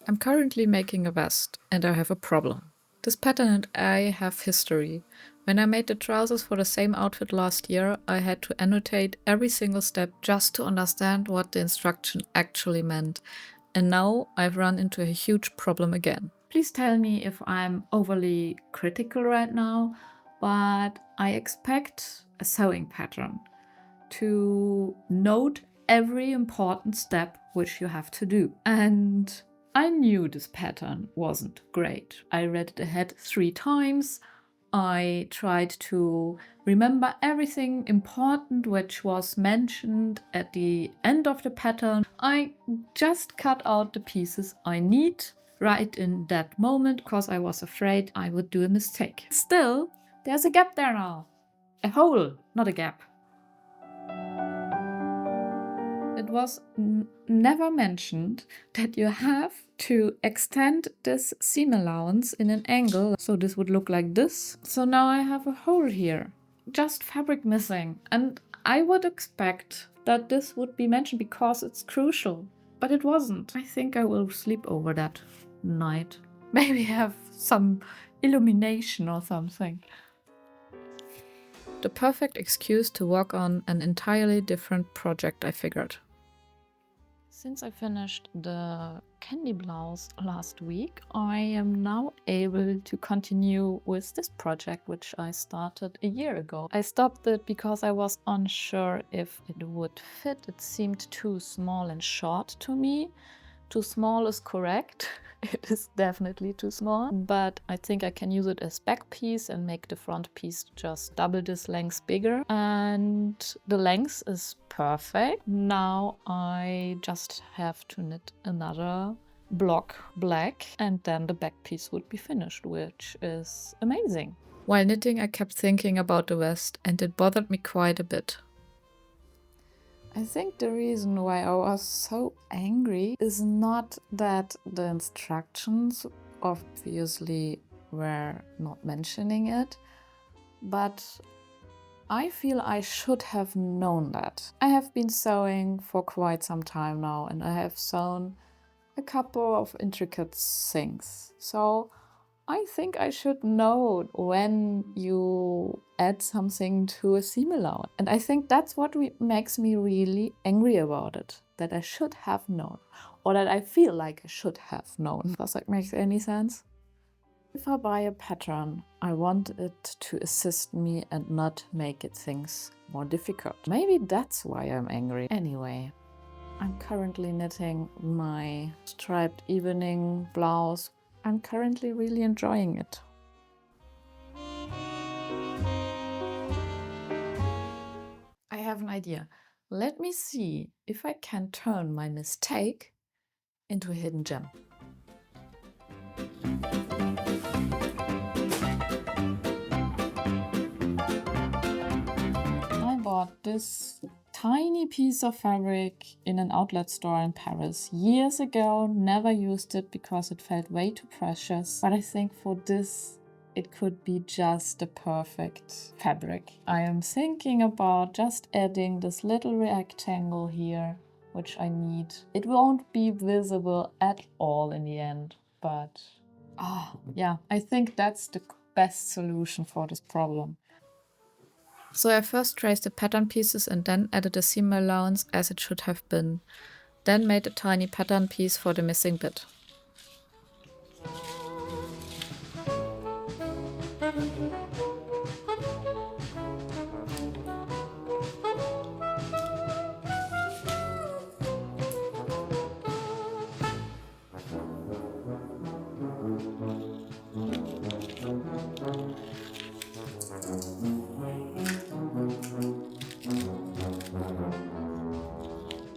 I'm currently making a vest and I have a problem. This pattern and I have history. When I made the trousers for the same outfit last year, I had to annotate every single step just to understand what the instruction actually meant. And now I've run into a huge problem again. Please tell me if I'm overly critical right now, but I expect a sewing pattern to note every important step which you have to do. And I knew this pattern wasn't great. I read it ahead 3 times. I tried to remember everything important which was mentioned at the end of the pattern. I just cut out the pieces I need right in that moment because I was afraid I would do a mistake. Still, there's a gap there now. A hole, not a gap. It was never mentioned that you have to extend this seam allowance in an angle. So this would look like this. So now I have a hole here, just fabric missing. And I would expect that this would be mentioned because it's crucial, but it wasn't. I think I will sleep over that night. Maybe have some illumination or something. The perfect excuse to work on an entirely different project, I figured. Since I finished the candy blouse last week, I am now able to continue with this project, which I started a year ago. I stopped it because I was unsure if it would fit. It seemed too small and short to me. Too small is correct. It is definitely too small, but I think I can use it as back piece and make the front piece just double this length bigger. And the length is perfect. Now I just have to knit another block black and then the back piece would be finished, which is amazing. While knitting, I kept thinking about the vest and it bothered me quite a bit. I think the reason why I was so angry is not that the instructions obviously were not mentioning it, but I feel I should have known that. I have been sewing for quite some time now and I have sewn a couple of intricate things. So I think I should know when you add something to a seam allowance. And I think that's what makes me really angry about it. That I should have known. Or that I feel like I should have known. Does that make any sense? If I buy a pattern, I want it to assist me and not make it things more difficult. Maybe that's why I'm angry. Anyway, I'm currently knitting my striped evening blouse. I'm currently really enjoying it. I have an idea. Let me see if I can turn my mistake into a hidden gem. I bought this tiny piece of fabric in an outlet store in Paris years ago. Never used it because it felt way too precious. But I think for this, it could be just the perfect fabric. I am thinking about just adding this little rectangle here, which I need. It won't be visible at all in the end, but yeah, I think that's the best solution for this problem. So I first traced the pattern pieces and then added a seam allowance as it should have been. Then made a tiny pattern piece for the missing bit.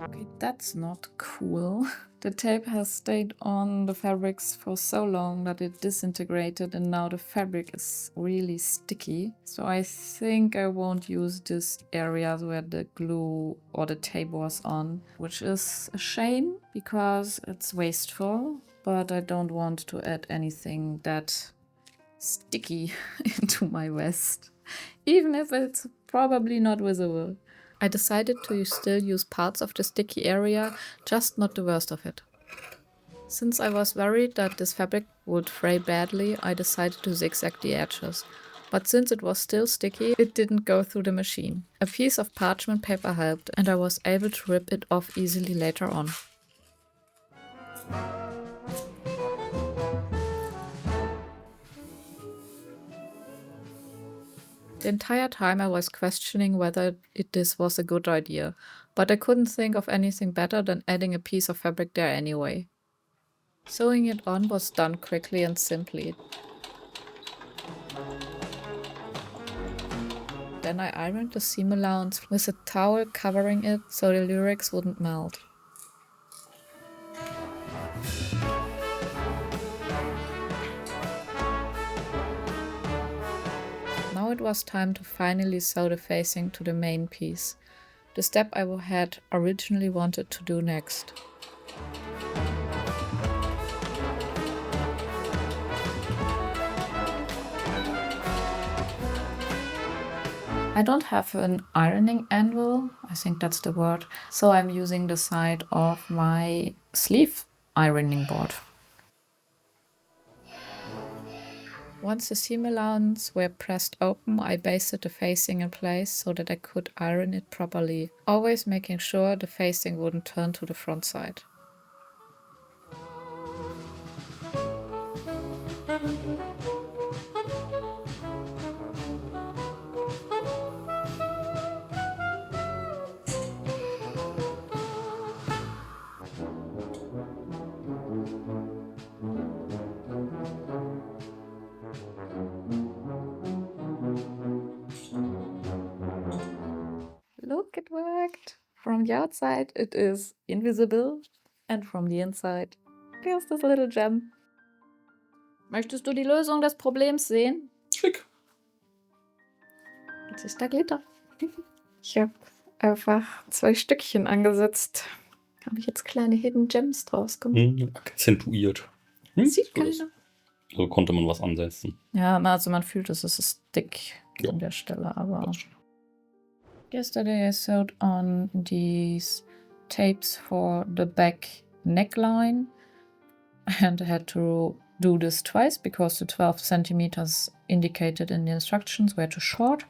Okay, that's not cool. The tape has stayed on the fabrics for so long that it disintegrated and now the fabric is really sticky. So I think I won't use this area where the glue or the tape was on, which is a shame because it's wasteful, but I don't want to add anything that sticky into my vest, even if it's probably not visible. I decided to still use parts of the sticky area, just not the worst of it. Since I was worried that this fabric would fray badly, I decided to zigzag the edges. But since it was still sticky, it didn't go through the machine. A piece of parchment paper helped, and I was able to rip it off easily later on. The entire time I was questioning whether this was a good idea, but I couldn't think of anything better than adding a piece of fabric there anyway. Sewing it on was done quickly and simply. Then I ironed the seam allowance with a towel covering it so the lyrics wouldn't melt. Now it was time to finally sew the facing to the main piece, the step I had originally wanted to do next. I don't have an ironing anvil, I think that's the word, so I'm using the side of my sleeve ironing board. Once the seam allowance were pressed open, I basted the facing in place so that I could iron it properly, always making sure the facing wouldn't turn to the front side. Look, it worked! From the outside it is invisible and from the inside there's this little gem. Möchtest du die Lösung des Problems sehen? Schick. Jetzt ist da Glitter. Ich habe einfach 2 Stückchen angesetzt. Habe ich jetzt kleine Hidden Gems draus gemacht. Akzentuiert. Sieht keiner. So konnte man was ansetzen. Ja, also man fühlt es ist dick Ja. an der Stelle, aber... Yesterday I sewed on these tapes for the back neckline and I had to do this twice because the 12 centimeters indicated in the instructions were too short,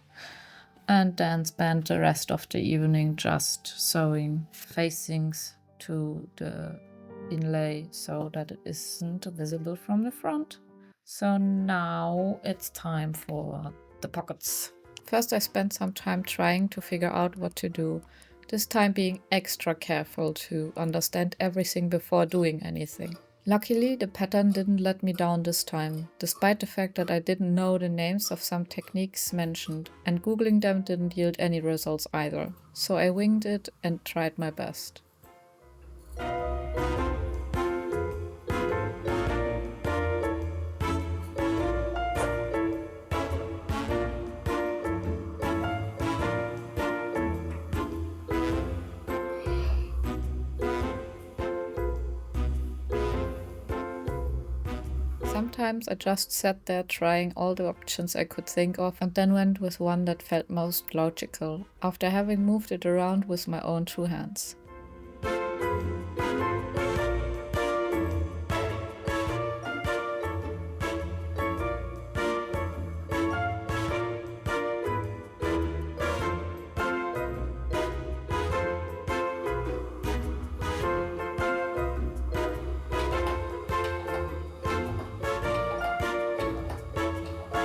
and then spent the rest of the evening just sewing facings to the inlay so that it isn't visible from the front. So now it's time for the pockets. First I spent some time trying to figure out what to do, this time being extra careful to understand everything before doing anything. Luckily, the pattern didn't let me down this time, despite the fact that I didn't know the names of some techniques mentioned, and googling them didn't yield any results either, so I winged it and tried my best. Sometimes I just sat there trying all the options I could think of and then went with one that felt most logical, after having moved it around with my own 2 hands.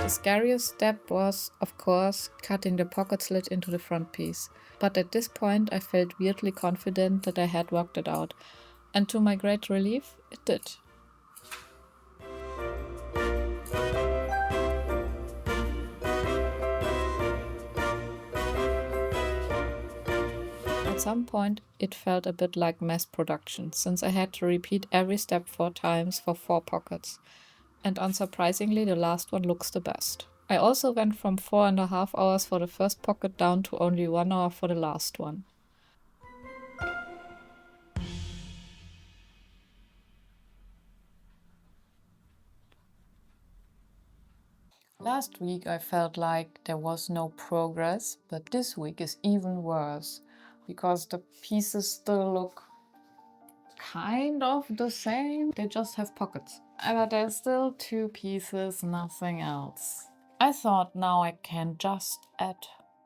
The scariest step was, of course, cutting the pocket slit into the front piece, but at this point I felt weirdly confident that I had worked it out, and to my great relief, it did. At some point it felt a bit like mass production, since I had to repeat every step 4 times for 4 pockets. And unsurprisingly, the last one looks the best. I also went from 4.5 hours for the first pocket down to only 1 hour for the last one. Last week I felt like there was no progress, but this week is even worse, because the pieces still look kind of the same. They just have pockets. But there's still 2 pieces, nothing else. I thought now I can just add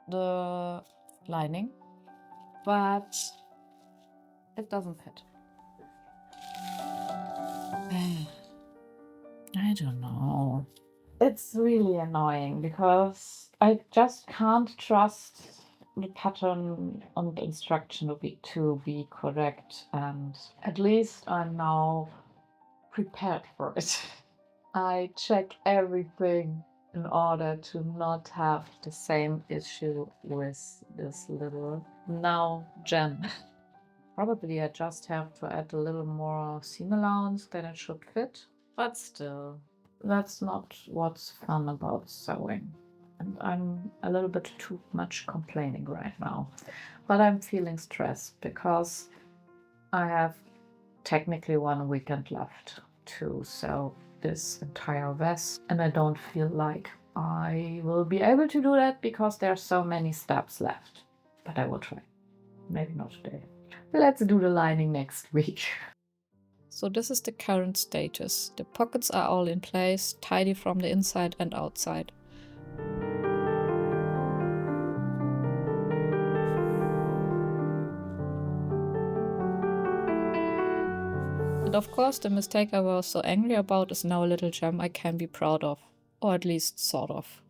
the lining, but it doesn't fit. I don't know. It's really annoying because I just can't trust the pattern on the instruction to be correct, and at least I'm now prepared for it. I check everything in order to not have the same issue with this little now gem. Probably I just have to add a little more seam allowance, then it should fit. But still, that's not what's fun about sewing. And I'm a little bit too much complaining right now. But I'm feeling stressed because I have technically 1 weekend left to sew this entire vest. And I don't feel like I will be able to do that because there are so many steps left. But I will try. Maybe not today. Let's do the lining next week. So this is the current status. The pockets are all in place, tidy from the inside and outside. And of course, the mistake I was so angry about is now a little gem I can be proud of. Or at least sort of.